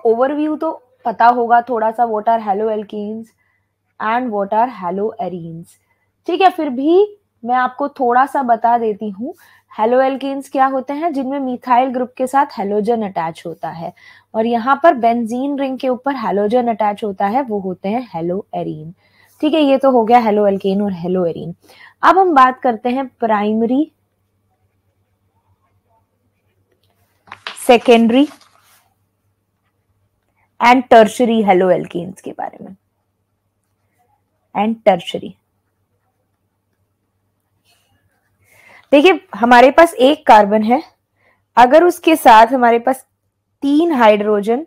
Overview तो पता होगा थोड़ा सा, what are haloalkanes and what are haloarenes. ठीक है, फिर भी मैं आपको थोड़ा सा बता देती हूँ। हेलो एल्कीन्स क्या होते हैं? जिनमें मिथाइल ग्रुप के साथ हेलोजन अटैच होता है, और यहाँ पर बेंजीन रिंग के ऊपर हेलोजन अटैच होता है, वो होते हैं हेलो एरीन। ठीक है, ये तो हो गया हेलो एल्केन और हेलो एरीन। अब हम बात करते हैं primary, secondary and tertiary haloalkanes के बारे में। एंड टर्शरी, देखिए हमारे पास एक कार्बन है, अगर उसके साथ हमारे पास 3 हाइड्रोजन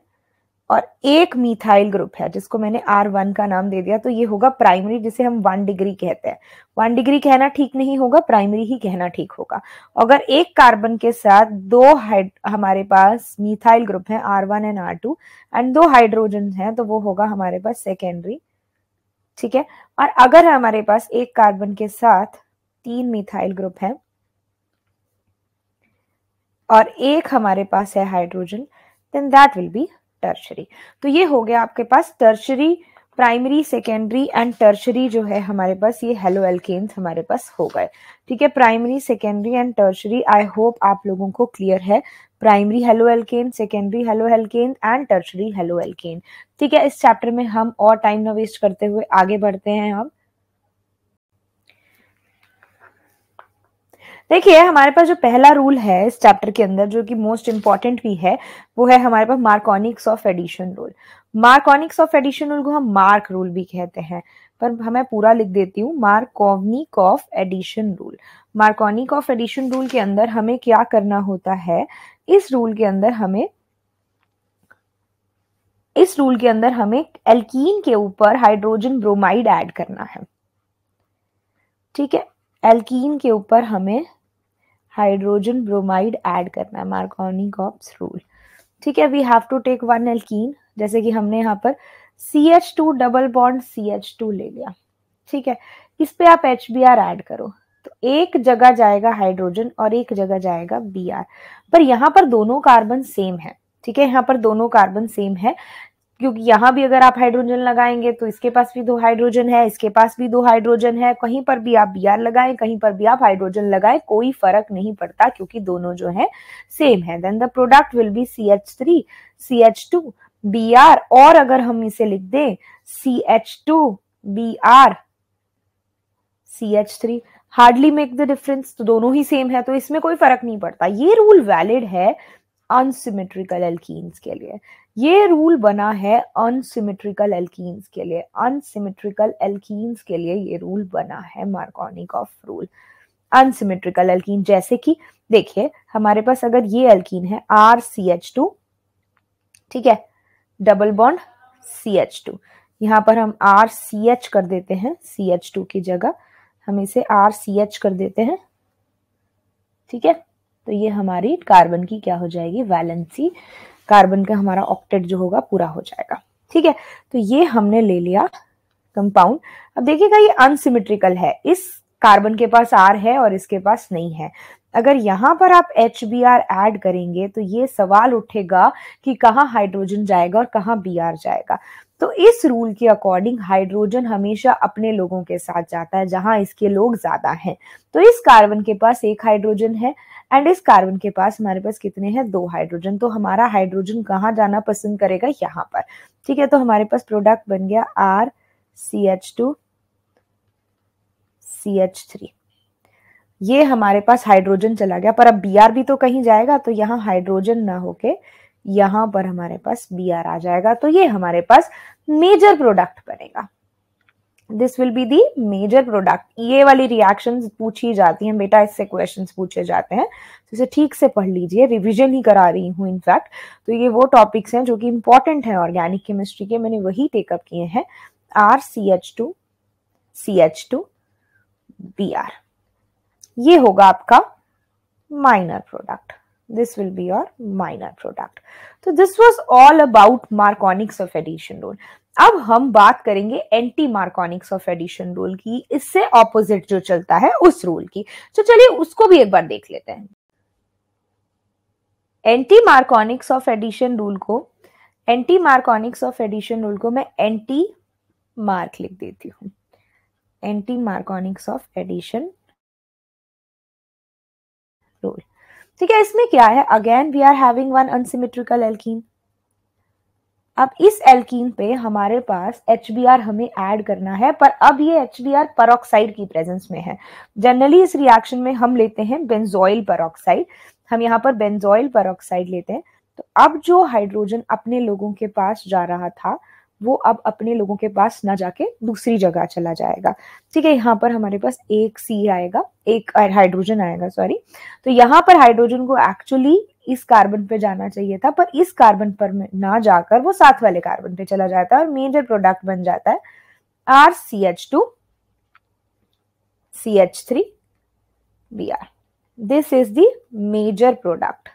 और एक मिथाइल ग्रुप है, जिसको मैंने R1 का नाम दे दिया, तो ये होगा प्राइमरी, जिसे हम 1 डिग्री कहते हैं। 1 डिग्री कहना ठीक नहीं होगा, प्राइमरी ही कहना ठीक होगा। अगर एक कार्बन के साथ 2 हमारे पास मिथाइल ग्रुप है R1 and R2 and 2 hydrogen है, तो वो होगा हमारे पास सेकेंडरी। ठीक है, और अगर हमारे पास एक कार्बन के साथ 3 मिथाइल ग्रुप है और एक हमारे पास है hydrogen, then that will be tertiary. तो ये हो गया आपके पास tertiary, primary, secondary and tertiary जो है हमारे पास, ये हेलो एल्केन्स हमारे पास हो गए। ठीक है, primary, secondary and tertiary, I hope आप लोगों को क्लियर है। Primary halo alkane, secondary halo alkane and tertiary halo alkane. ठीक है, इस चैप्टर में हम और टाइम न वेस्ट करते हुए आगे बढ़ते हैं। हम देखिए हमारे पास जो पहला रूल है इस चैप्टर के अंदर, जो कि मोस्ट इंपॉर्टेंट भी है, वो है हमारे पास Markovnikov's of addition rule. Markovnikov's of addition rule को हम मार्क रूल भी कहते हैं, पर हमें पूरा लिख देती हूँ, Markovnikov of addition rule. Markovnikov of addition rule के अंदर हमें क्या करना होता है? इस रूल के अंदर हमें एल्कीन के ऊपर हाइड्रोजन ब्रोमाइड ऐड करना है। ठीक है, एल्कीन के ऊपर हमें हाइड्रोजन ब्रोमाइड ऐड करना है, मार्कोनिक ऑफ रूल। ठीक है, we have to take 1 alkene, जैसे कि हमने यहाँ पर CH2 डबल बॉन्ड CH2 ले लिया। ठीक है, इस पे आप HBr ऐड करो, तो एक जगह जाएगा हाइड्रोजन और एक जगह जाएगा Br, पर यहाँ पर दोनों कार्बन सेम है। ठीक है, यहाँ पर दोनों कार्बन सेम है, क्योंकि यहाँ भी अगर आप हाइड्रोजन लगाएंगे तो इसके पास भी 2 हाइड्रोजन है, इसके पास भी 2 हाइड्रोजन है, कहीं पर भी आप Br लगाएं, कहीं पर भी आप हाइड्रोजन लगाएं, कोई फर्क नहीं पड़ता, क्योंकि दोनों जो है सेम है। Then the product will be CH3 CH2 Br, और अगर हम इसे लिख दें CH2 Br CH3, hardly make the difference, तो दोनों ही सेम है, तो इसमें कोई फर्क नहीं पड़ता। ये रूल वैलिड है अनसिमेट्रिकल एल्कीन्स के लिए। ये रूल बना है अनसिमेट्रिकल एल्कीन्स के लिए। अनसिमेट्रिकल एल्कीन्स के लिए ये रूल बना है, मार्कोनिक ऑफ रूल। अनसिमेट्रिकल एल्कीन, जैसे कि देखिए हमारे पास अगर ये एल्कीन है RCH2, ठीक है, डबल बॉन्ड CH2, यहां पर हम RCH कर देते हैं, CH2 की जगह हम इसे RCH कर देते हैं। ठीक है, तो ये हमारी कार्बन की क्या हो जाएगी? वैलेंसी। कार्बन का हमारा ऑक्टेट जो होगा पूरा हो जाएगा। ठीक है, तो ये हमने ले लिया कंपाउंड। अब देखिएगा ये अनसिमेट्रिकल है, इस कार्बन के पास R है और इसके पास नहीं है। अगर यहां पर आप HBr ऐड करेंगे तो ये सवाल उठेगा कि कहाँ हाइड्रोजन जाएगा और कहाँ Br जाएगा। तो इस रूल के अकॉर्डिंग हाइड्रोजन हमेशा अपने लोगों के साथ जाता है, जहां इसके लोग ज्यादा हैं। तो इस कार्बन के पास 1 हाइड्रोजन है एंड इस कार्बन के पास हमारे पास कितने हैं? 2 हाइड्रोजन। तो हमारा हाइड्रोजन कहाँ जाना पसंद करेगा? यहाँ पर। ठीक है, तो हमारे पास प्रोडक्ट बन गया RCH2 CH3। ये हमारे पास हाइड्रोजन चला गया, पर अब Br भी तो कहीं जाएगा, तो यहाँ हाइड्रोजन ना होके यहाँ पर हमारे पास Br आ जाएगा। तो ये हमारे पास मेजर प्रोडक्ट बनेगा। This will be the major product. ये वाली रिएक्शंस पूछी जाती हैं बेटा, इससे क्वेश्चंस पूछे जाते हैं, तो इसे ठीक से पढ़ लीजिए, रिवीजन ही करा रही हूँ इनफैक्ट। तो ये वो टॉपिक्स हैं जो कि इंपॉर्टेंट है ऑर्गेनिक केमिस्ट्री के, मैंने वही टेकअप किए हैं। RCH2 CH2 Br, ये होगा आपका minor product. This will be your minor product. तो this was all about Marconics of addition rule. अब हम बात करेंगे anti Markovnikov's of addition rule की, इससे ऑपोजिट जो चलता है उस रूल की। तो चलिए उसको भी एक बार देख लेते हैं। Anti Markovnikov's of addition rule को anti Markovnikov's of addition rule को मैं एंटी मार्क लिख देती हूँ, anti Markovnikov's of addition rule. ठीक है, इसमें क्या है, again we are having one unsymmetrical alkene. अब इस एल्कीन पे हमारे पास HBr हमें ऐड करना है, पर अब ये HBr परऑक्साइड की प्रेजेंस में है। जनरली इस रिएक्शन में हम लेते हैं बेंजोइल परऑक्साइड, हम यहाँ पर बेंजोइल परऑक्साइड लेते हैं। तो अब जो हाइड्रोजन अपने लोगों के पास जा रहा था वो अब अपने लोगों के पास ना जाके दूसरी जगह चला जाएगा। ठीक है, यहाँ पर हमारे पास एक C आएगा, एक हाइड्रोजन आएगा, सॉरी। तो यहाँ पर हाइड्रोजन को एक्चुअली इस कार्बन पे जाना चाहिए था, पर इस कार्बन पर ना जाकर वो साथ वाले कार्बन पे चला जाता है और मेजर प्रोडक्ट बन जाता है RCH2 CH3 Br। This is the major product.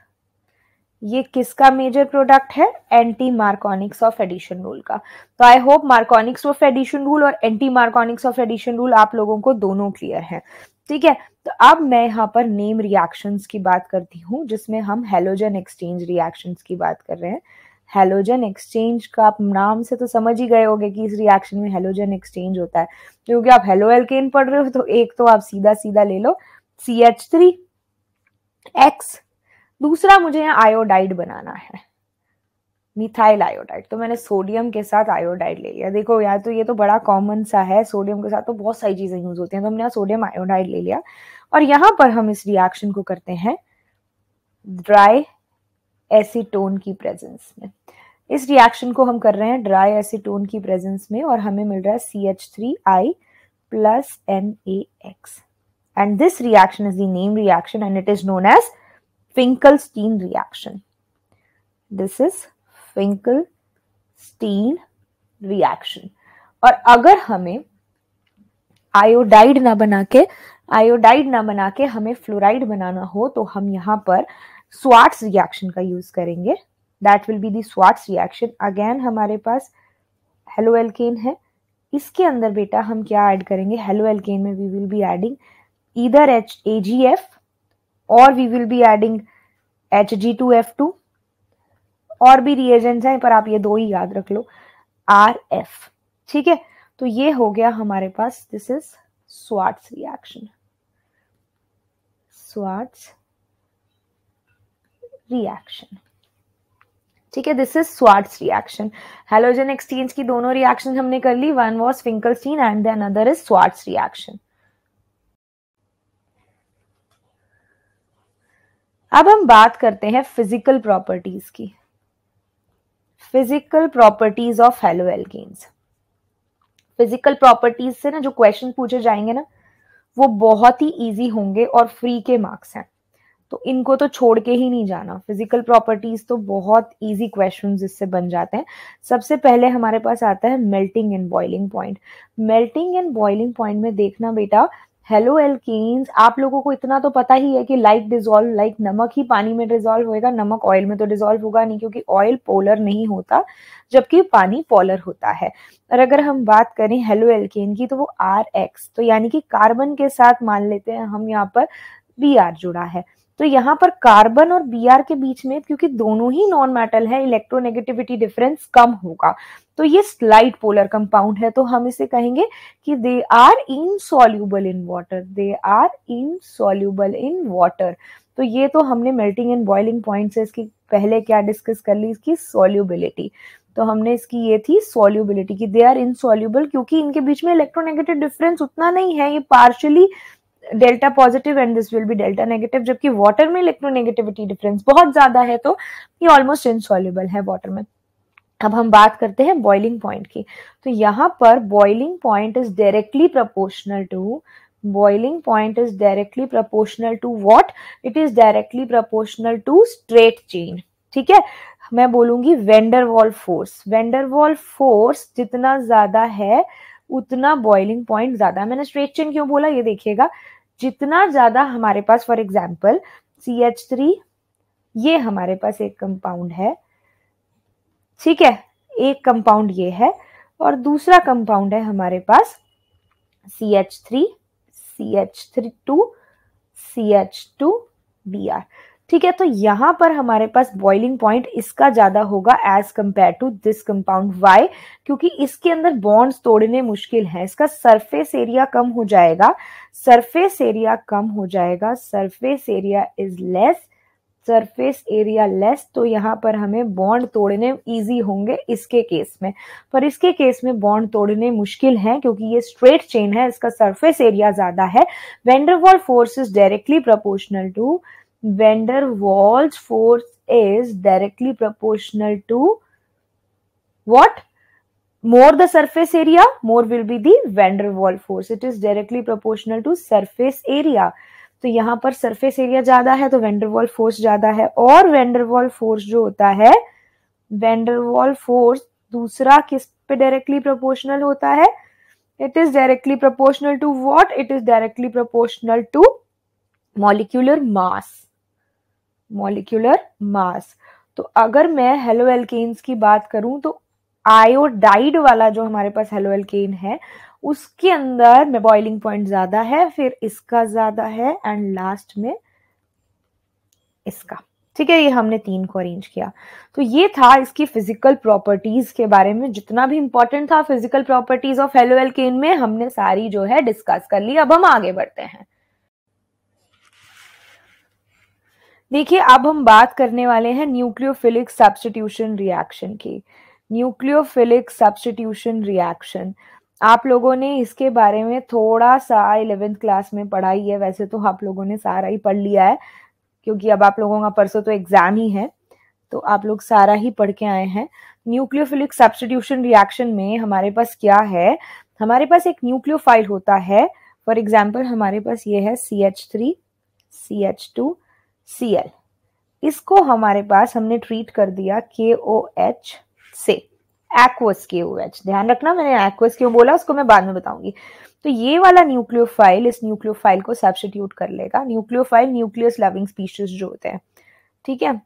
ये किसका मेजर प्रोडक्ट है, anti Markovnikov's of addition rule का। तो I hope Markovnikov's of addition rule और anti Markovnikov's of addition rule आप लोगों को दोनों क्लियर है। ठीक है, तो अब मैं यहाँ पर नेम रिएक्शंस की बात करती हूँ, जिसमें हम हेलोजन एक्सचेंज रिएक्शंस की बात कर रहे हैं। हेलोजन एक्सचेंज का आप नाम से तो समझ ही गए होंगे कि इस रिएक्शन में हेलोजन एक्सचेंज होता है, क्योंकि आप हेलो एल्केन पढ़ रहे हो तो एक तो आप सीधा सीधा ले लो CH3X, दूसरा मुझे यहाँ आयोडाइड बनाना है, मिथाइल आयोडाइड। तो मैंने सोडियम के साथ आयोडाइड ले लिया। देखो यार, तो ये तो बड़ा कॉमन सा है, सोडियम के साथ तो बहुत सारी चीजें यूज होती हैं, तो हमने यहाँ सोडियम आयोडाइड ले लिया। और यहाँ पर हम इस रिएक्शन को करते हैं ड्राई एसीटोन की प्रेजेंस में। इस रिएक्शन को हम कर रहे हैं ड्राई एसीटोन की प्रेजेंस में और हमें मिल रहा है CH3I plus NaX, and this reaction is the name reaction and it is known as Finkelstein reaction. This is Finkelstein reaction। और अगर हमें आयोडाइड ना बना के हमें फ्लोराइड बनाना हो तो हम यहाँ पर स्वार्ट्स रिएक्शन का यूज करेंगे। That will be the Swarts reaction. Again हमारे पास हेलो एल्केन है, इसके अंदर बेटा हम क्या ऐड करेंगे, हेलो एल्केन में we will be adding either AgF और we will be adding Hg2F2, और भी रिएजेंट्स हैं पर आप ये दो ही याद रख लो, RF। ठीक है, तो ये हो गया हमारे पास, this is Swarts reaction, Swarts reaction. ठीक है, this is Swarts reaction. Halogen exchange की दोनों रिएक्शन हमने कर ली, one was Finkelstein and then other is Swarts reaction. अब हम बात करते हैं फिजिकल प्रॉपर्टीज की, physical properties of haloalkanes. Physical properties से ना जो क्वेश्चन पूछे जाएंगे ना वो बहुत ही इजी होंगे और फ्री के मार्क्स हैं, तो इनको तो छोड़ के ही नहीं जाना। फिजिकल प्रॉपर्टीज तो बहुत इजी क्वेश्चंस इससे बन जाते हैं। सबसे पहले हमारे पास आता है melting and boiling point. Melting and boiling point में देखना बेटा, हेलो एल्केन्स आप लोगों को इतना तो पता ही है कि लाइक डिसॉल्व, लाइक नमक ही पानी में डिसॉल्व होएगा, नमक ऑयल में तो डिसॉल्व होगा नहीं, क्योंकि ऑयल पोलर नहीं होता जबकि पानी पोलर होता है। और अगर हम बात करें हेलो एल्केन की तो वो RX, तो यानी कि कार्बन के साथ मान लेते हैं हम यहाँ पर Br जुड़ा है, तो यहाँ पर कार्बन और Br के बीच में, क्योंकि दोनों ही नॉन मेटल है, इलेक्ट्रोनेगेटिविटी डिफरेंस कम होगा, तो ये स्लाइड पोलर कंपाउंड है, तो हम इसे कहेंगे कि they are insoluble in water, they are insoluble in water. तो ये तो हमने मेल्टिंग एंड बॉइलिंग पॉइंट से इसकी पहले क्या डिस्कस कर ली, इसकी सॉल्युबिलिटी। तो हमने इसकी ये थी सॉल्युबिलिटी की दे आर इनसॉल्यूबल, क्योंकि इनके बीच में इलेक्ट्रोनेगेटिव डिफरेंस उतना नहीं है, ये partially delta positive and this will B delta negative, जबकि वाटर में इलेक्ट्रोनेगेटिविटी डिफरेंस बहुत ज्यादा है, तो ये ऑलमोस्ट इनसॉल्यूबल है वाटर में। अब हम बात करते हैं बॉइलिंग पॉइंट की, तो यहाँ पर boiling point is directly proportional to, boiling point is directly proportional to what? It is directly proportional to straight chain। ठीक है, मैं बोलूंगी वेंडरवॉल फोर्स। वेंडरवॉल फोर्स जितना ज्यादा है उतना बॉइलिंग पॉइंट ज्यादा। मैंने स्ट्रेट चेन क्यों बोला ये देखिएगा, जितना ज्यादा हमारे पास, फॉर एग्जाम्पल CH3 ये हमारे पास एक कंपाउंड है, ठीक है, एक कंपाउंड ये है और दूसरा कंपाउंड है हमारे पास CH3 CH2 CH2 Br। ठीक है, तो यहाँ पर हमारे पास बॉइलिंग पॉइंट इसका ज्यादा होगा as compare to this compound. Why? क्योंकि इसके अंदर बॉन्ड्स तोड़ने मुश्किल है, इसका सरफेस एरिया कम हो जाएगा, सरफेस एरिया कम हो जाएगा, surface area is less, surface area less, तो यहाँ पर हमें बॉन्ड तोड़ने इजी होंगे इसके केस में। पर इसके केस में बॉन्ड तोड़ने मुश्किल है क्योंकि ये स्ट्रेट चेन है, इसका सरफेस एरिया ज्यादा है। Van der Waals force is directly proportional to, Van der Waals force is directly proportional to what? More the surface area, more will be the Van der Waals force. It is directly proportional to surface area. तो यहाँ पर surface area ज्यादा है तो Van der Waals force ज्यादा है, और Van der Waals force जो होता है, वेंडरवॉल फोर्स दूसरा किस पे डायरेक्टली प्रोपोर्शनल होता है? It is directly proportional to what? It is directly proportional to molecular mass, molecular mass. तो अगर मैं हेलो एल्केन्स की बात करूं तो आयोडाइड वाला जो हमारे पास हेलो एल्केन है उसके अंदर में बॉइलिंग पॉइंट ज्यादा है, फिर इसका ज्यादा है, एंड लास्ट में इसका। ठीक है, ये हमने 3 को अरेंज किया। तो ये था इसकी फिजिकल प्रॉपर्टीज के बारे में, जितना भी इंपॉर्टेंट था physical properties of halo alkane में हमने सारी जो है डिस्कस कर ली। अब हम आगे बढ़ते हैं। देखिए, अब हम बात करने वाले हैं न्यूक्लियोफिलिक सब्स्टिट्यूशन रिएक्शन की। न्यूक्लियोफिलिक सब्स्टिट्यूशन रिएक्शन आप लोगों ने इसके बारे में थोड़ा सा 11th क्लास में पढ़ाई है, वैसे तो आप लोगों ने सारा ही पढ़ लिया है क्योंकि अब आप लोगों का परसों तो एग्जाम ही है, तो आप लोग सारा ही पढ़ के आए हैं। न्यूक्लियोफिलिक सब्स्टिट्यूशन रिएक्शन में हमारे पास क्या है? हमारे पास एक न्यूक्लियोफाइल होता है। फॉर एग्जाम्पल हमारे पास ये है CH3 CH2 Cl। इसको हमारे पास हमने ट्रीट कर दिया KOH से, एक्वस KOH। ध्यान रखना, मैंने एक्वस क्यों बोला उसको मैं बाद में बताऊंगी। तो ये वाला न्यूक्लियोफाइल इस न्यूक्लियोफाइल को सब्स्टिट्यूट कर लेगा। न्यूक्लियोफाइल न्यूक्लियस लविंग स्पीशीज जो होते हैं, ठीक है,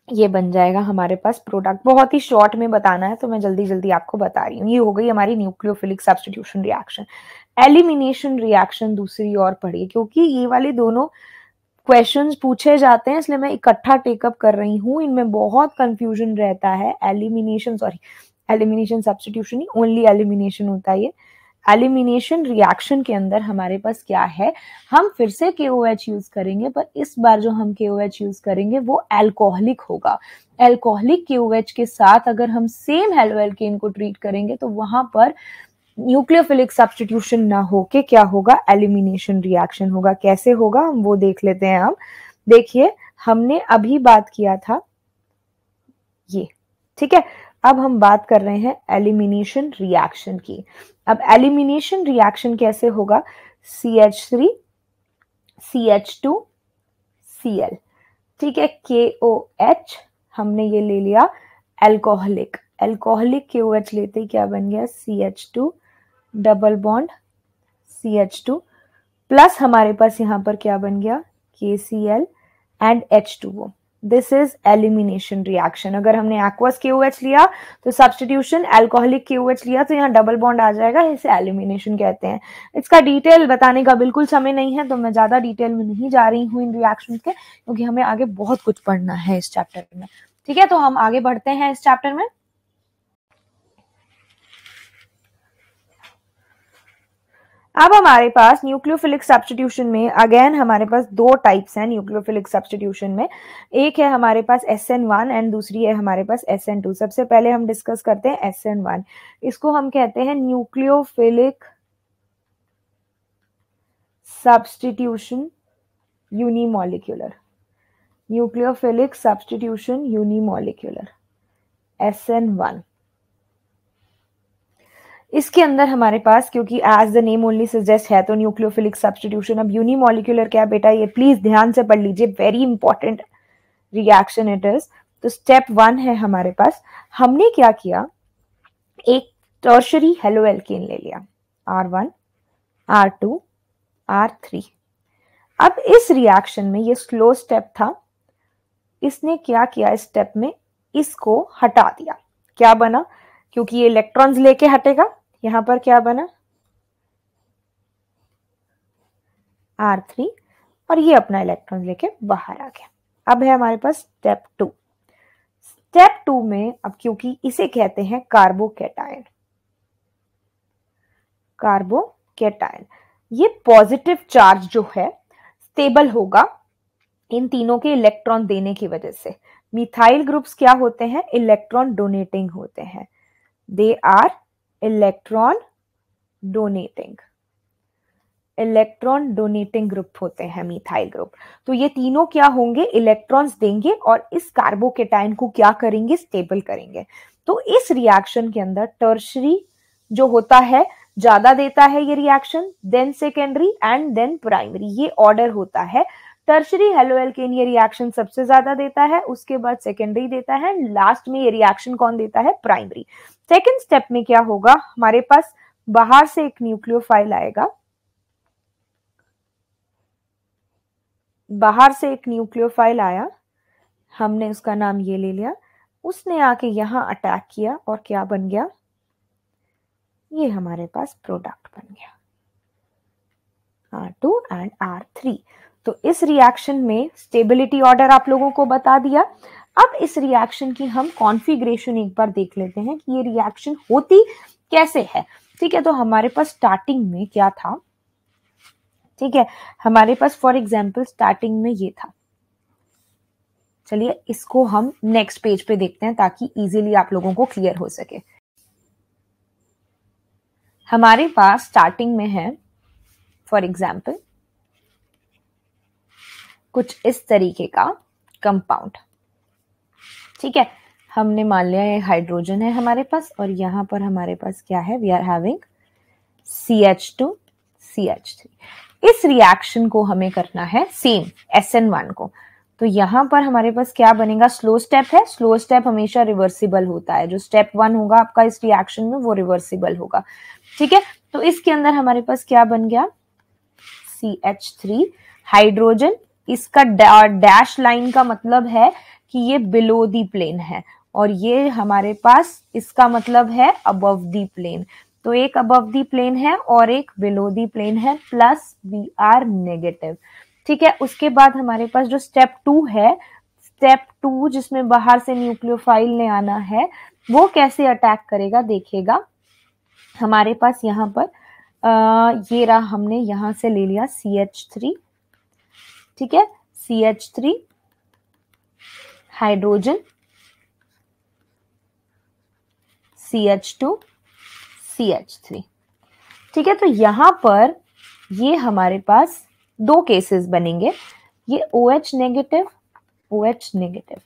ये बन जाएगा हमारे पास प्रोडक्ट। बहुत ही शॉर्ट में बताना है तो मैं जल्दी जल्दी आपको बता रही हूँ। ये हो गई हमारी nucleophilic substitution reaction. Elimination reaction दूसरी और पढ़िए, क्योंकि ये वाले दोनों क्वेश्चंस पूछे जाते हैं इसलिए मैं इकट्ठा टेकअप कर रही हूँ। इनमें बहुत कंफ्यूजन रहता है। एलिमिनेशन सब्स्टिट्यूशन नहीं, ओनली एलिमिनेशन होता है ये। एलिमिनेशन रिएक्शन के अंदर हमारे पास क्या है? हम फिर से KOH यूज करेंगे, पर इस बार जो हम KOH यूज करेंगे वो एल्कोहलिक होगा। एल्कोहलिक KOH के साथ अगर हम सेम हेलो एल्केन को ट्रीट करेंगे तो वहां पर न्यूक्लियोफिलिक सब्स्टिट्यूशन ना होके क्या होगा? एलिमिनेशन रिएक्शन होगा। कैसे होगा हम वो देख लेते हैं। हम देखिए, हमने अभी बात किया था ये, ठीक है, अब हम बात कर रहे हैं एलिमिनेशन रिएक्शन की। अब एलिमिनेशन रिएक्शन कैसे होगा? CH3 CH2 Cl, ठीक है, KOH हमने ये ले लिया एल्कोहलिक। एल्कोहलिक KOH लेते ही क्या बन गया? CH2 double bond CH2 plus हमारे पास यहाँ पर क्या बन गया? KCl and H2O। This is elimination reaction. अगर हमने एक्वस KOH लिया तो सब्स्टिट्यूशन, एल्कोहलिक KOH लिया तो यहाँ डबल बॉन्ड आ जाएगा, इसे एलिमिनेशन कहते हैं। इसका डिटेल बताने का बिल्कुल समय नहीं है तो मैं ज्यादा डिटेल में नहीं जा रही हूँ इन रिएक्शन के, क्योंकि हमें आगे बहुत कुछ पढ़ना है इस चैप्टर में। ठीक है, तो हम आगे बढ़ते हैं इस चैप्टर में। अब हमारे पास न्यूक्लियोफिलिक सब्स्टिट्यूशन में अगेन हमारे पास 2 टाइप्स हैं न्यूक्लियोफिलिक सब्स्टिट्यूशन में। एक है हमारे पास SN1 एंड दूसरी है हमारे पास SN2। सबसे पहले हम डिस्कस करते हैं SN1। इसको हम कहते हैं nucleophilic substitution unimolecular. Nucleophilic substitution unimolecular SN1। इसके अंदर हमारे पास, क्योंकि as the name only suggest है, तो न्यूक्लियोफिलिक सब्स्टिट्यूशन। अब यूनिमॉलिक्यूलर क्या बेटा, ये प्लीज ध्यान से पढ़ लीजिए, very important reaction it is. तो स्टेप 1 है हमारे पास, हमने क्या किया? एक टर्शरी हेलो एल्केन ले लिया, R1 R2 R3। अब इस रिएक्शन में ये स्लो स्टेप था, इसने क्या किया? इस स्टेप में इसको हटा दिया। क्या बना? क्योंकि ये इलेक्ट्रॉन्स लेके हटेगा, यहां पर क्या बना? R3, और ये अपना इलेक्ट्रॉन लेके बाहर आ गया। अब है हमारे पास स्टेप 2। स्टेप 2 में अब क्योंकि इसे कहते हैं कार्बोकैटायन, कार्बोकैटायन, ये पॉजिटिव चार्ज जो है स्टेबल होगा इन तीनों के इलेक्ट्रॉन देने की वजह से। मिथाइल ग्रुप्स क्या होते हैं? इलेक्ट्रॉन डोनेटिंग होते हैं, they are electron donating, electron donating group होते हैं मिथाइल ग्रुप। तो ये तीनों क्या होंगे? इलेक्ट्रॉन्स देंगे और इस कार्बोकैटायन को क्या करेंगे? स्टेबल करेंगे। तो इस रिएक्शन के अंदर टर्शरी जो होता है ज्यादा देता है ये reaction, then secondary and then primary, ये ऑर्डर होता है। टर्शरी हेलोएल्केन ये रिएक्शन सबसे ज्यादा देता है, उसके बाद सेकेंडरी देता है, लास्ट में ये रिएक्शन कौन देता है? प्राइमरी। सेकेंड स्टेप में क्या होगा? हमारे पास बाहर से एक न्यूक्लियोफाइल आएगा, बाहर से एक न्यूक्लियोफाइल आया, हमने उसका नाम ये ले लिया, उसने आके यहां अटैक किया और क्या बन गया? ये हमारे पास प्रोडक्ट बन गया R2 एंड R3। तो इस रिएक्शन में स्टेबिलिटी ऑर्डर आप लोगों को बता दिया। अब इस रिएक्शन की हम कॉन्फ़िगरेशन एक बार देख लेते हैं कि ये रिएक्शन होती कैसे है। ठीक है, तो हमारे पास स्टार्टिंग में क्या था? ठीक है, हमारे पास फॉर एग्जांपल स्टार्टिंग में ये था। चलिए इसको हम नेक्स्ट पेज पे देखते हैं ताकि इजीली आप लोगों को क्लियर हो सके। हमारे पास स्टार्टिंग में है फॉर एग्जाम्पल कुछ इस तरीके का कंपाउंड। ठीक है, हमने मान लिया ये हाइड्रोजन है हमारे पास और यहां पर हमारे पास क्या है? We are having CH2 CH3। इस रिएक्शन को हमें करना है सेम SN1 को। तो यहां पर हमारे पास क्या बनेगा? स्लो स्टेप है, स्लो स्टेप हमेशा रिवर्सिबल होता है, जो स्टेप 1 होगा आपका इस रिएक्शन में वो रिवर्सिबल होगा। ठीक है, तो इसके अंदर हमारे पास क्या बन गया? CH3 हाइड्रोजन, इसका डैश लाइन का मतलब है कि ये बिलो दी प्लेन है और ये हमारे पास इसका मतलब है अबव दी प्लेन। तो एक अबव दी प्लेन है और एक बिलो दी प्लेन है, प्लस वी आर नेगेटिव। ठीक है, उसके बाद हमारे पास जो स्टेप 2 है, स्टेप 2 जिसमें बाहर से न्यूक्लियोफाइल ने आना है, वो कैसे अटैक करेगा देखिएगा। हमारे पास यहाँ पर ये रहा, हमने यहां से ले लिया CH3। ठीक है, CH3 हाइड्रोजन, CH2 CH3। ठीक है, तो यहां पर ये हमारे पास दो केसेस बनेंगे, ये OH नेगेटिव, OH नेगेटिव,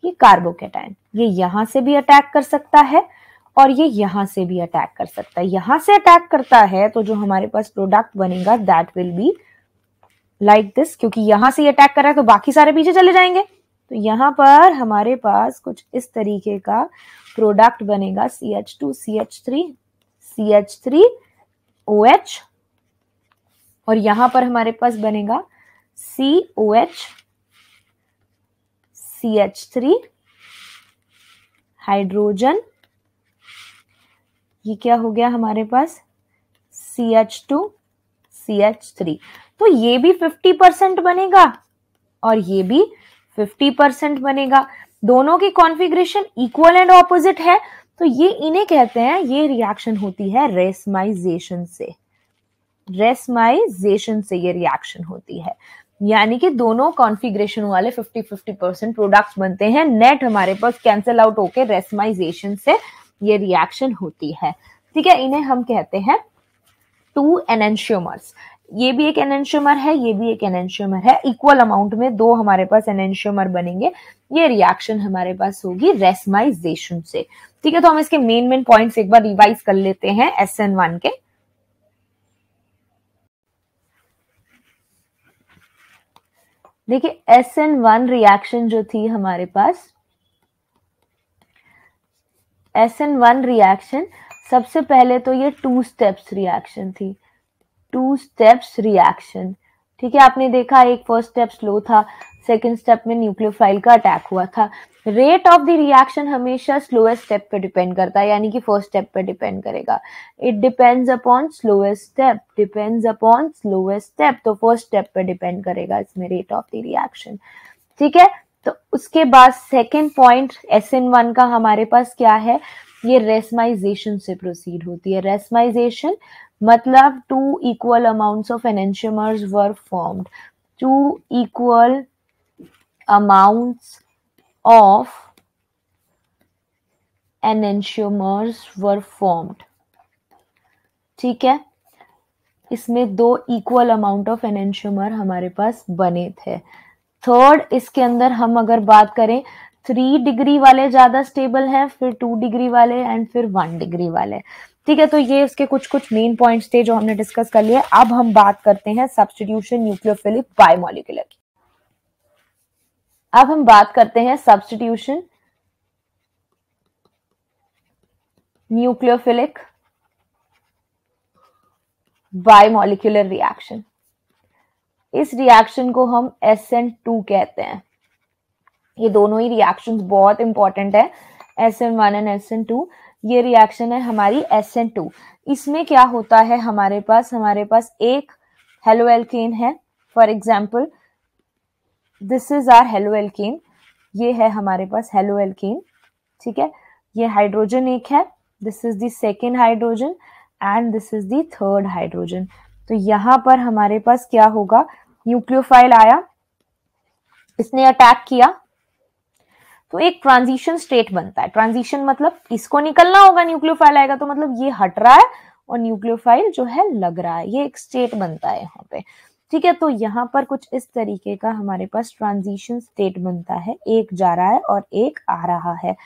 ये कार्बोकैटायन ये यहां से भी अटैक कर सकता है और ये यहां से भी अटैक कर सकता है। यहां से अटैक करता है तो जो हमारे पास प्रोडक्ट बनेगा that will be like this, क्योंकि यहां से अटैक कर रहा है तो बाकी सारे पीछे चले जाएंगे। तो यहां पर हमारे पास कुछ इस तरीके का प्रोडक्ट बनेगा CH2 CH3 CH3 OH और यहां पर हमारे पास बनेगा COH CH3 हाइड्रोजन, ये क्या हो गया हमारे पास? CH2 CH3। तो ये भी 50% बनेगा और ये भी 50% बनेगा। दोनों की कॉन्फ़िगरेशन इक्वल एंड ऑपोजिट है, तो ये इन्हें कहते हैं, ये रिएक्शन होती है रेसमाइजेशन से। रेसमाइजेशन से ये रिएक्शन होती है, यानी कि दोनों कॉन्फ़िगरेशन वाले 50-50% प्रोडक्ट्स बनते हैं। नेट हमारे पास कैंसिल आउट होके रेसमाइजेशन से ये रिएक्शन होती है। ठीक है, इन्हें हम कहते हैं 2 एनेंशियोमर्स। ये भी एक एनेंशियोमर है, ये भी एक एनेंशियोमर है, इक्वल अमाउंट में दो हमारे पास एनेंशियोमर बनेंगे। ये रिएक्शन हमारे पास होगी रेसमाइजेशन से। ठीक है, तो हम इसके मेन पॉइंट्स एक बार रिवाइज कर लेते हैं SN1 के। देखिए SN1 रिएक्शन जो थी हमारे पास, SN1 रिएक्शन सबसे पहले तो ये 2 स्टेप्स रिएक्शन थी, 2 स्टेप्स रिएक्शन। ठीक है, आपने देखा एक फर्स्ट स्टेप स्लो था, सेकंड स्टेप में न्यूक्लियोफाइल का अटैक हुआ था। रेट ऑफ द रिएक्शन हमेशा स्लोएस्ट स्टेप पे डिपेंड करता है, यानी कि फर्स्ट स्टेप पे डिपेंड करेगा। It depends upon slowest step, depends upon slowest step, तो फर्स्ट स्टेप पे डिपेंड करेगा इसमें रेट ऑफ द रिएक्शन। ठीक है, तो उसके बाद सेकेंड पॉइंट SN1 का हमारे पास क्या है, ये रेसमाइजेशन से प्रोसीड होती है। रेसमाइजेशन मतलब two equal amounts of enantiomers were formed, two equal amounts of enantiomers were formed. ठीक है, इसमें दो इक्वल अमाउंट ऑफ एनेंटियोमर हमारे पास बने थे। थर्ड, इसके अंदर हम अगर बात करें 3 डिग्री वाले ज्यादा स्टेबल हैं, फिर 2 डिग्री वाले एंड फिर 1 डिग्री वाले। ठीक है, तो ये इसके कुछ कुछ मेन पॉइंट्स थे जो हमने डिस्कस कर लिए। अब हम बात करते हैं सब्स्टिट्यूशन न्यूक्लियोफिलिक बायोमोलिकुलर की। अब हम बात करते हैं सब्स्टिट्यूशन न्यूक्लियोफिलिक बायोमोलिकुलर रिएक्शन। इस रिएक्शन को हम SN2 कहते हैं। ये दोनों ही रिएक्शंस बहुत इंपॉर्टेंट है, SN1 एंड SN2। ये रिएक्शन है हमारी SN2। इसमें क्या होता है, हमारे पास एक हेलोएल्केन है। For example this is our haloalkane, ये है हमारे पास हेलोएल्केन। ठीक है, ये हाइड्रोजन एक है, this is the second hydrogen and this is the third hydrogen. तो यहां पर हमारे पास क्या होगा, न्यूक्लियोफाइल आया, इसने अटैक किया, तो एक ट्रांजिशन स्टेट बनता है। ट्रांजिशन मतलब इसको निकलना होगा, न्यूक्लियोफाइल आएगा तो मतलब ये हट रहा है और न्यूक्लियोफाइल जो है लग रहा है, ये एक स्टेट बनता है यहाँ पे। ठीक है, तो यहाँ पर कुछ इस तरीके का हमारे पास ट्रांजिशन स्टेट बनता है, एक जा रहा है और एक आ रहा है।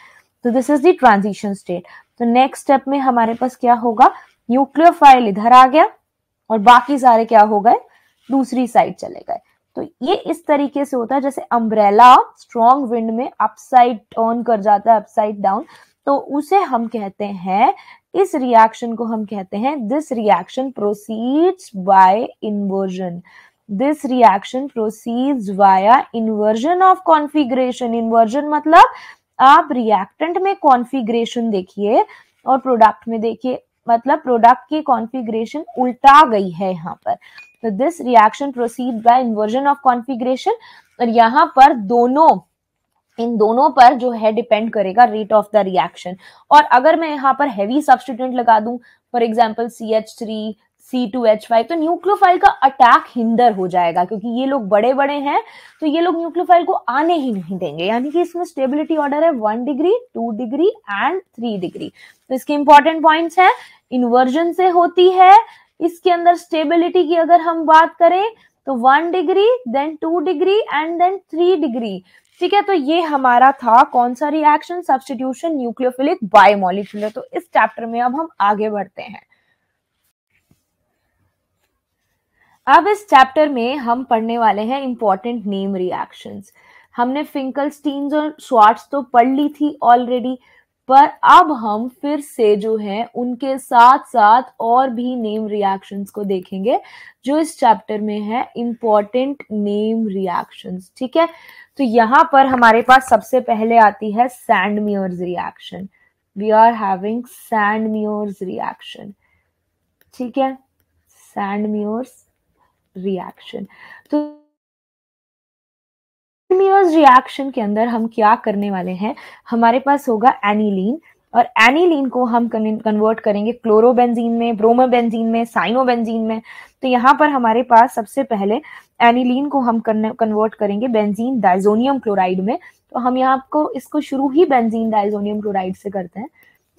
तो this is the transition state. तो नेक्स्ट स्टेप में हमारे पास क्या होगा, न्यूक्लियोफाइल इधर आ गया और बाकी सारे क्या हो गए, दूसरी साइड चले गए। तो ये इस तरीके से होता है जैसे अम्ब्रेला स्ट्रॉन्ग विंड में अपसाइड टर्न कर जाता है, अपसाइड डाउन, तो उसे हम कहते हैं, इस रिएक्शन को हम कहते हैं, this reaction proceeds by inversion. This reaction proceeds via inversion of configuration. Inversion मतलब आप रिएक्टेंट में कॉन्फिगरेशन देखिए और प्रोडक्ट में देखिए, मतलब प्रोडक्ट की कॉन्फिगरेशन उल्टा गई है यहाँ पर। तो this reaction proceed bye inversion of configuration. और यहाँ पर इन दोनों पर जो है डिपेंड करेगा रेट ऑफ द रिएक्शन। और अगर मैं यहाँ पर हैवी सब्स्टिट्यूएंट लगा दूं, फॉर एग्जांपल CH3 C2H5, तो न्यूक्लियोफाइल का अटैक हिंडर हो जाएगा, क्योंकि ये लोग बड़े बड़े हैं तो ये लोग न्यूक्लियोफाइल को आने ही नहीं देंगे। यानी कि इसमें स्टेबिलिटी ऑर्डर है 1 डिग्री, 2 डिग्री एंड 3 डिग्री। तो इसके इंपॉर्टेंट पॉइंट्स हैं, इन्वर्जन से होती है। इसके अंदर स्टेबिलिटी की अगर हम बात करें तो 1 degree, then 2 degree and then 3 degree. ठीक है, तो ये हमारा था कौन सा रिएक्शन, सब्स्टिट्यूशन न्यूक्लियोफिलिक बायोमोलिकुलर। तो इस चैप्टर में अब हम आगे बढ़ते हैं। अब इस चैप्टर में हम पढ़ने वाले हैं इंपॉर्टेंट नेम रिएक्शंस। हमने फिंकलस्टीन्स और श्वार्ट्ज तो पढ़ ली थी ऑलरेडी, पर अब हम फिर से जो है उनके साथ साथ और भी नेम रिएक्शंस को देखेंगे जो इस चैप्टर में है, इंपॉर्टेंट नेम रिएक्शंस। ठीक है, तो यहां पर हमारे पास सबसे पहले आती है Sandmeyer's reaction. We are having Sandmeyer's reaction. ठीक है, सैंडमियर्स रिएक्शन। तो सैंडमियर्स रिएक्शन के अंदर हम क्या करने वाले हैं, हमारे पास होगा एनिलीन, और एनिलीन को हम कन्वर्ट करेंगे क्लोरोबेंजीन में, ब्रोमोबेंजीन में, साइनोबेंजीन में। तो यहाँ पर हमारे पास सबसे पहले एनिलीन को हम कन्वर्ट करेंगे बेंजीन डाइजोनियम क्लोराइड में। तो हम यहाँ को इसको शुरू ही बेंजीन डाइजोनियम क्लोराइड से करते हैं।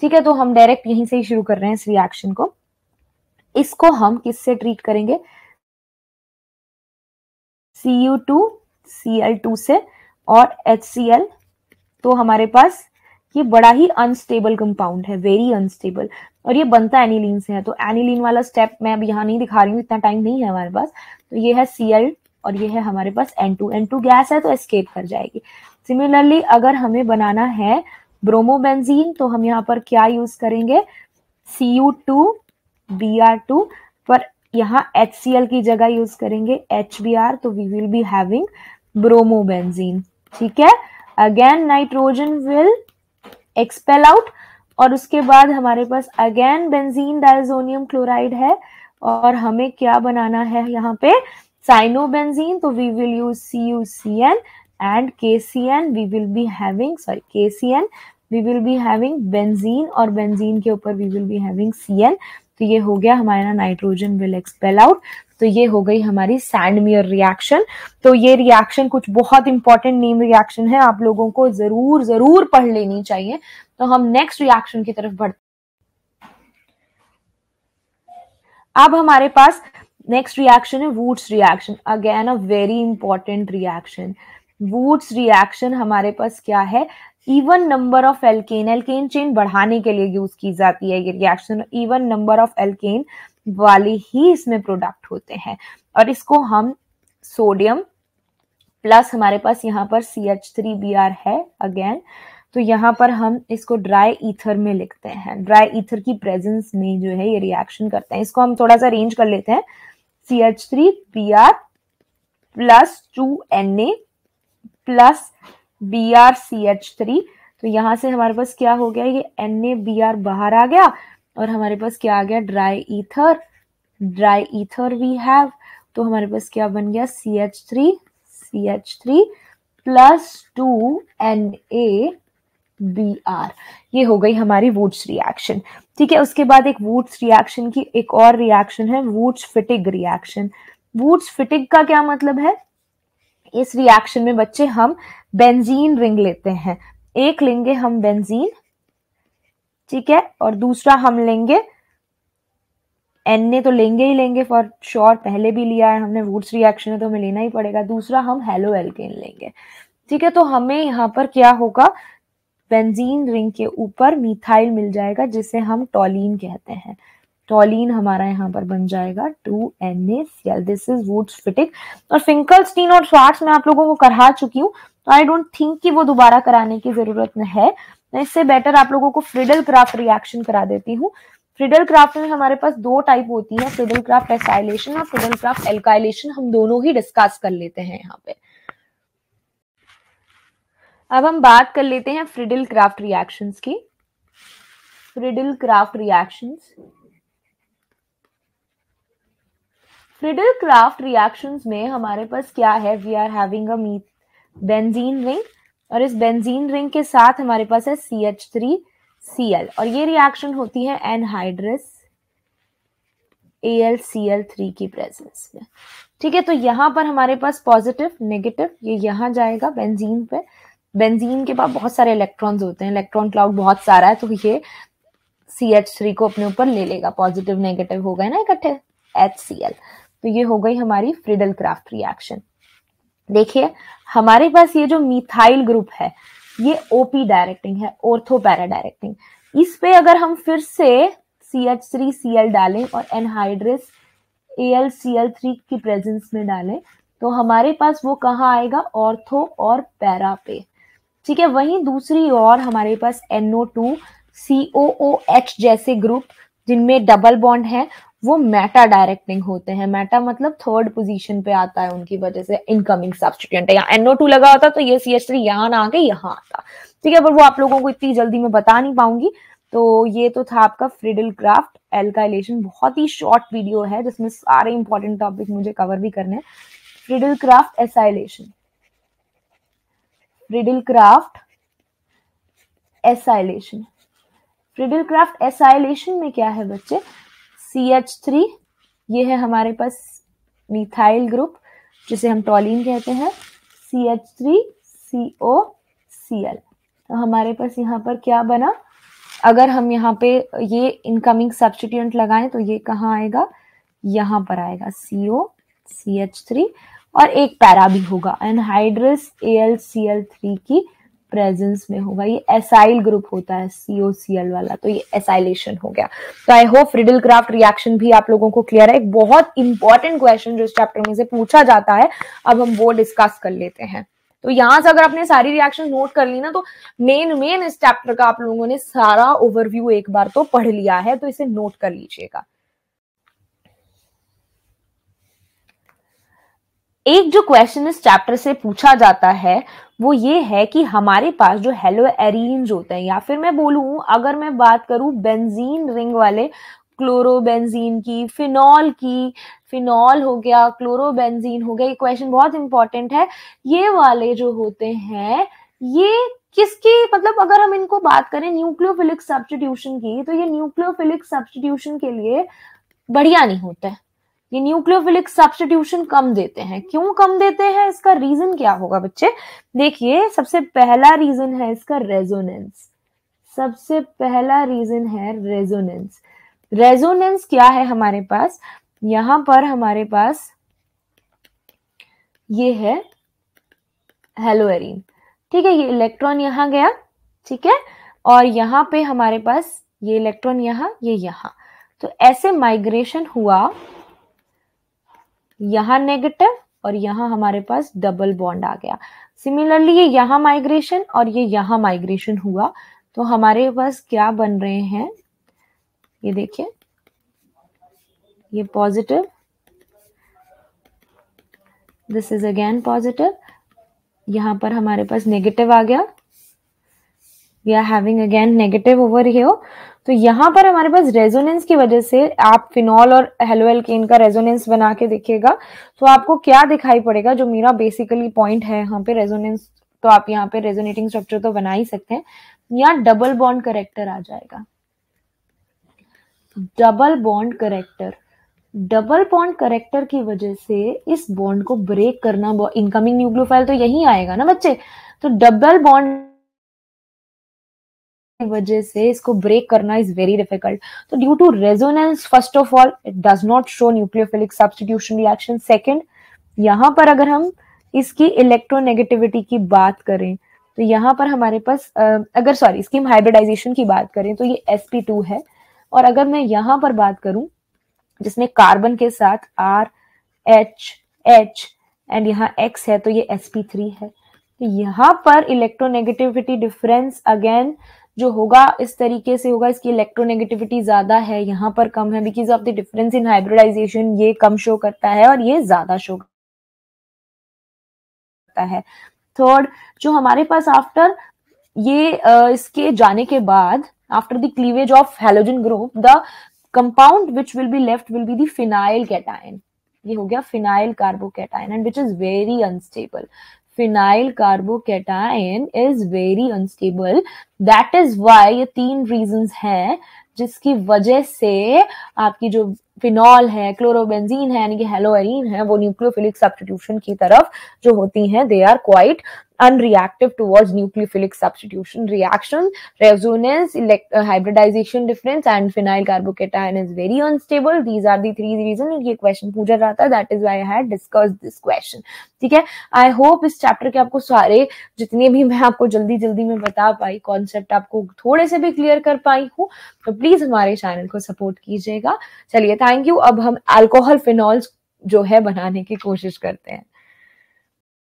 ठीक है, तो हम डायरेक्ट यहीं से ही शुरू कर रहे हैं इस रिएक्शन को। इसको हम किससे ट्रीट करेंगे, Cu2Cl2 से और HCl। तो हमारे पास ये बड़ा ही अनस्टेबल कंपाउंड है, वेरी अनस्टेबल, और ये बनता एनिलीन से है। तो एनिलीन वाला स्टेप मैं अब यहाँ नहीं दिखा रही हूँ, इतना टाइम नहीं है हमारे पास। तो ये है Cl और ये है हमारे पास N2 गैस है तो एस्केप कर जाएगी। सिमिलरली अगर हमें बनाना है ब्रोमोबेंजीन तो हम यहाँ पर क्या यूज करेंगे, Cu2Br2, पर यहाँ HCl की जगह यूज करेंगे HBr, तो we will be having bromobenzene. ठीक है, again nitrogen will expel out, और उसके बाद हमारे पास अगेन बेंजीन डाइजोनियम क्लोराइड है और हमें क्या बनाना है यहाँ पे, साइनोबेंजीन, तो we will use CuCN and KCN we will be having KCN we will be having benzene और benzene के ऊपर we will be having CN। तो ये हो गया हमारा नाइट्रोजन विल एक्सपेल आउट। तो ये हो गई हमारी सैंडमियर रिएक्शन। तो ये रिएक्शन कुछ बहुत इंपॉर्टेंट नेम रिएक्शन है, आप लोगों को जरूर पढ़ लेनी चाहिए। तो हम नेक्स्ट रिएक्शन की तरफ बढ़ते। अब हमारे पास नेक्स्ट रिएक्शन है Wurtz reaction, again a very important reaction. Wurtz reaction हमारे पास क्या है, even number of alkane, alkane chain बढ़ाने के लिए यूज की जाती है ये reaction. Even number of alkane वाले ही इसमें प्रोडक्ट होते हैं और इसको हम सोडियम प्लस हमारे पास यहाँ पर CH3Br है अगेन। तो यहाँ पर हम इसको ड्राई ईथर में लिखते हैं, ड्राई ईथर की प्रेजेंस में जो है ये रिएक्शन करते हैं। इसको हम थोड़ा सा अरेंज कर लेते हैं, CH3Br plus 2Na plus BrCH3। तो यहाँ से हमारे पास क्या हो गया, ये NaBr बाहर आ गया और हमारे पास क्या आ गया, ड्राई ईथर वी हैव। तो हमारे पास क्या बन गया, CH3 प्लस 2NaBr। ये हो गई हमारी वुड्स रिएक्शन। ठीक है, उसके बाद एक वुड्स रिएक्शन की एक और रिएक्शन है वुड्स-फिटिग रिएक्शन। वुड्स-फिटिग का क्या मतलब है, इस रिएक्शन में बच्चे हम बेंजीन रिंग लेते हैं, एक लेंगे हम बेंजीन, ठीक है, और दूसरा हम लेंगे Na तो लेंगे ही लेंगे फॉर श्योर, पहले भी लिया है हमने, वुड्स रिएक्शन है तो हमें लेना ही पड़ेगा। दूसरा हम हेलो एल्केन लेंगे, ठीक है। तो हमें यहाँ पर क्या होगा, बेंजीन रिंग के ऊपर मिथाइल मिल जाएगा जिसे हम टॉलीन कहते हैं। टॉलीन हमारा यहाँ पर बन जाएगा 2NaCl। This is Wurtz Fittig. और फिंकलस्टीन और श्वार्ट्ज मैं आप लोगों को करा चुकी हूँ, तो आई डोंट थिंक कि वो दोबारा कराने की जरूरत है। इससे बेटर आप लोगों को फ्रिडल क्राफ्ट रिएक्शन करा देती हूँ। फ्रिडल क्राफ्ट में हमारे पास दो टाइप होती है, फ्रिडल क्राफ्ट एसाइलेशन और फ्रिडल क्राफ्ट एल्काइलेशन। हम दोनों ही डिस्कस कर लेते हैं यहाँ पे। अब हम बात कर लेते हैं फ्रिडल क्राफ्ट रिएक्शंस की। Friedel Crafts reactions, Friedel Crafts reactions में हमारे पास क्या है, we are having a benzene ring और इस बेंजीन रिंग के साथ हमारे पास है CH3Cl और ये रिएक्शन होती है एनहाइड्रस AlCl3 की प्रेजेंस में। ठीक है, तो यहाँ पर हमारे पास पॉजिटिव नेगेटिव ये यहाँ जाएगा बेंजीन पे। बेंजीन के पास बहुत सारे इलेक्ट्रॉन्स होते हैं, इलेक्ट्रॉन क्लाउड बहुत सारा है, तो ये CH3 को अपने ऊपर ले लेगा, पॉजिटिव नेगेटिव हो गए ना इकट्ठे HCl। तो ये हो गई हमारी फ्रिडल क्राफ्ट रिएक्शन। देखिए हमारे पास ये जो मिथाइल ग्रुप है ये OP डायरेक्टिंग है, ऑर्थो पैरा डायरेक्टिंग। इस पे अगर हम फिर से CH3Cl डालें और एनहाइड्रस AlCl3 की प्रेजेंस में डालें तो हमारे पास वो कहाँ आएगा, ऑर्थो और पैरा पे। ठीक है, वहीं दूसरी ओर हमारे पास NO2 COOH जैसे ग्रुप जिनमें डबल बॉन्ड है वो मेटा डायरेक्टिंग होते हैं। मेटा मतलब थर्ड पोजीशन पे आता है, उनकी वजह से इनकमिंग सब्स्टिट्यूएंट है। यहाँ NO2 लगा होता तो ये CH3 यहाँ ना आके यहाँ आता। ठीक है, पर वो आप लोगों को इतनी जल्दी में बता नहीं पाऊंगी। तो ये तो था आपका फ्रिडल क्राफ्ट एल्काइलेशन। बहुत ही शॉर्ट वीडियो है जिसमें सारे इंपॉर्टेंट टॉपिक मुझे कवर भी करने हैं। Friedel Crafts acylation, Friedel Crafts acylation. Friedel Crafts acylation में क्या है बच्चे, CH3 ये है हमारे पास मिथाइल ग्रुप जिसे हम टॉलीन कहते हैं, CH3COCl। तो हमारे पास यहाँ पर क्या बना, अगर हम यहाँ पे ये इनकमिंग सब्स्टिट्यूएंट लगाएं तो ये कहाँ आएगा, यहाँ पर आएगा CO CH3 और एक पैरा भी होगा, एनहाइड्रस AlCl3 की प्रेजेंस में होगा। ये एसाइल ग्रुप होता है COCl वाला, तो ये एसाइलेशन हो गया। तो I hope Friedel Crafts reaction भी आप लोगों को क्लियर है। एक बहुत इंपॉर्टेंट क्वेश्चन जो इस चैप्टर में से पूछा जाता है, अब हम वो डिस्कस कर लेते हैं। तो यहां से अगर आपने सारी रिएक्शन नोट कर ली ना, तो मेन इस चैप्टर का आप लोगों ने सारा ओवरव्यू एक बार तो पढ़ लिया है, तो इसे नोट कर लीजिएगा। एक जो क्वेश्चन इस चैप्टर से पूछा जाता है वो ये है कि हमारे पास जो हेलो एरीन्स होते हैं, या फिर मैं बोलूं अगर मैं बात करूं बेंजीन रिंग वाले क्लोरोबेंजीन की, फिनॉल की, फिनॉल हो गया, क्लोरोबेंजीन हो गया। ये क्वेश्चन बहुत इंपॉर्टेंट है। ये वाले जो होते हैं ये किसकी, मतलब अगर हम इनको बात करें न्यूक्लियोफिलिक सब्स्टिट्यूशन की, तो ये न्यूक्लियोफिलिक सब्स्टिट्यूशन के लिए बढ़िया नहीं होता है। ये न्यूक्लियोफिलिक सब्स्टिट्यूशन कम देते हैं। क्यों कम देते हैं, इसका रीजन क्या होगा बच्चे? देखिए, सबसे पहला रीजन है इसका रेजोनेंस। सबसे पहला रीजन है रेजोनेंस। रेजोनेंस क्या है हमारे पास? यहां पर हमारे पास ये है हेलोएरीन, ठीक है। ये इलेक्ट्रॉन यहां गया, ठीक है, और यहां पे हमारे पास ये इलेक्ट्रॉन यहां, ये यहां, तो ऐसे माइग्रेशन हुआ, यहां नेगेटिव और यहां हमारे पास डबल बॉन्ड आ गया। सिमिलरली ये यहां माइग्रेशन और ये यहां माइग्रेशन हुआ, तो हमारे पास क्या बन रहे हैं, ये देखिए, ये positive, this is again positive, यहां पर हमारे पास नेगेटिव आ गया, we are having again negative over here. तो यहां पर हमारे पास रेजोनेंस की वजह से, आप फिनॉल और हेलोएल्केन का रेजोनेंस बना के देखिएगा तो आपको क्या दिखाई पड़ेगा, जो मेरा बेसिकली पॉइंट है यहाँ पे रेजोनेंस, तो आप यहाँ पे रेजोनेटिंग स्ट्रक्चर तो बना ही सकते हैं। यहाँ डबल बॉन्ड करेक्टर आ जाएगा, double bond character. Double bond character की वजह से इस बॉन्ड को ब्रेक करना, इनकमिंग न्यूक्लियोफाइल तो यही आएगा ना बच्चे, तो डबल बॉन्ड की वजह से इसको ब्रेक करना इज वेरी डिफिकल्ट। तो due to resonance, first of all it does not show nucleophilic substitution reaction. Second, यहां पर अगर हम इसकी इलेक्ट्रोनेगेटिविटी की बात करें तो यहां पर हमारे पास अगर सॉरी इसकी हाइब्रिडाइजेशन की बात करें तो ये sp2 है, और अगर मैं यहां पर बात करूं जिसमें कार्बन के साथ R H H एंड यहाँ X है, तो ये sp3 है। तो यहाँ पर इलेक्ट्रोनेगेटिविटी डिफरेंस अगेन जो होगा इस तरीके से होगा, इसकी इलेक्ट्रोनेगेटिविटी ज्यादा है, यहाँ पर कम है, because of the difference in hybridization. ये कम शो करता है और ये ज्यादा शो करता है। थर्ड, जो हमारे पास आफ्टर ये इसके जाने के बाद, after the cleavage of halogen group, the compound which will be left will be the phenyl cation. ये हो गया phenyl carbocation, and which is very unstable. Phenyl carbocation is very unstable. That is why ये 3 reasons हैं जिसकी वजह से आपकी जो फिनॉल है, क्लोरोबेंजीन है, यानी कि हेलोएरीन है, वो न्यूक्लियोफिलिक सब्स्टिट्यूशन की तरफ जो होती हैं, they are quite unreactive towards nucleophilic substitution reaction. Resonance, hybridization difference and phenyl carbocation is very unstable. These are the 3 reasons. ये question पूछा जाता है, that is why I had discussed this question. ठीक है, I hope इस chapter के आपको सारे जितने भी मैं आपको जल्दी जल्दी में बता पाई concept आपको थोड़े से भी clear कर पाई हूँ, तो प्लीज हमारे चैनल को सपोर्ट कीजिएगा। चलिए, थैंक यू। अब हम अल्कोहल फिनॉल्स जो है बनाने की कोशिश करते हैं।